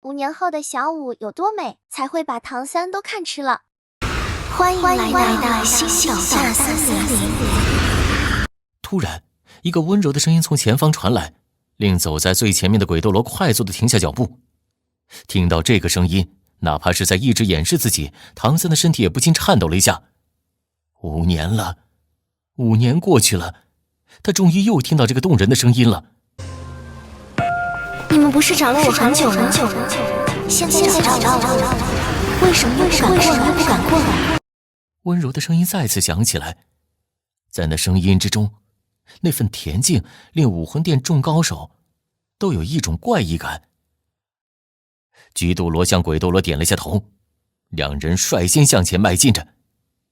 5年后的小五有多美，才会把唐三都看吃了。欢迎来到星岛大森林。突然，一个温柔的声音从前方传来，令走在最前面的鬼斗罗快速地停下脚步。听到这个声音，哪怕是在一直掩饰自己，唐三的身体也不禁颤抖了一下。5年了，5年过去了，他终于又听到这个动人的声音了。你们不是找了我很久吗？现在找到了，为什么又不敢过来？温柔的声音再次响起来，在那声音之中，那份恬静令武魂殿众高手都有一种怪异感。菊斗罗向鬼斗罗点了下头，两人率先向前迈进着。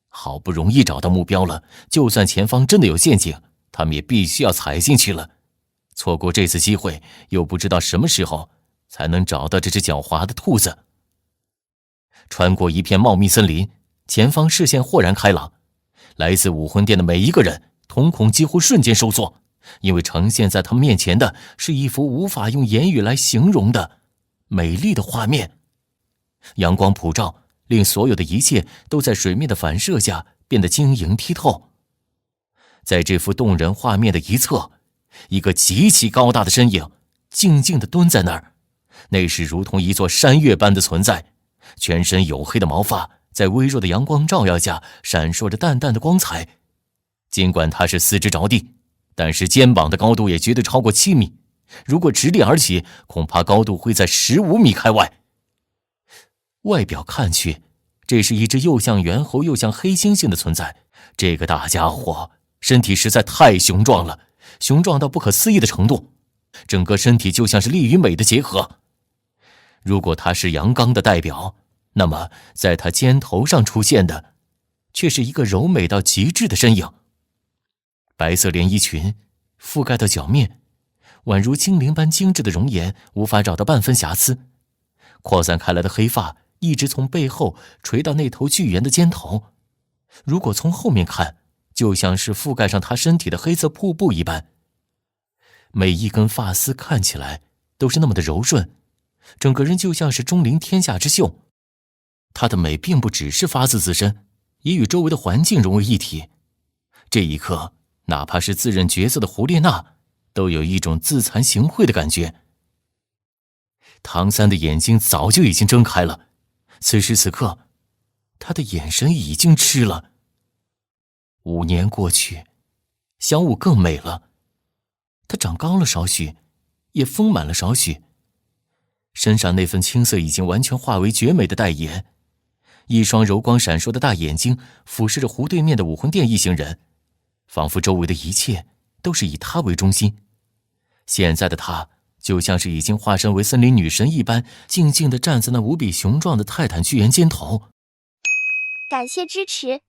好不容易找到目标了，就算前方真的有陷阱，他们也必须要踩进去了。错过这次机会，又不知道什么时候才能找到这只狡猾的兔子。穿过一片茂密森林，前方视线豁然开朗，来自武魂殿的每一个人瞳孔几乎瞬间收缩，因为呈现在他们面前的是一幅无法用言语来形容的美丽的画面。阳光普照，令所有的一切都在水面的反射下变得晶莹剔透。在这幅动人画面的一侧，一个极其高大的身影静静地蹲在那儿，那是如同一座山岳般的存在，全身黝黑的毛发在微弱的阳光照耀下闪烁着淡淡的光彩。尽管他是四肢着地，但是肩膀的高度也绝对超过7米，如果直立而起，恐怕高度会在15米开外。外表看去，这是一只又像猿猴又像黑猩猩的存在。这个大家伙身体实在太雄壮了，雄壮到不可思议的程度，整个身体就像是力与美的结合。如果他是阳刚的代表，那么在他肩头上出现的却是一个柔美到极致的身影。白色连衣裙覆盖到脚面，宛如精灵般精致的容颜无法找到半分瑕疵。扩散开来的黑发一直从背后垂到那头巨猿的肩头，如果从后面看，就像是覆盖上他身体的黑色瀑布一般。每一根发丝看起来都是那么的柔顺，整个人就像是钟灵天下之秀。她的美并不只是发自自身，也与周围的环境融为一体。这一刻，哪怕是自认角色的胡列娜都有一种自惭形秽的感觉。唐三的眼睛早就已经睁开了，此时此刻，他的眼神已经痴了。5年过去，小五更美了，她长高了少许，也丰满了少许，身上那份青涩已经完全化为绝美的黛颜，一双柔光闪烁的大眼睛俯视着湖对面的武魂殿一行人，仿佛周围的一切都是以她为中心。现在的她就像是已经化身为森林女神一般，静静地站在那无比雄壮的泰坦巨猿肩头。感谢支持。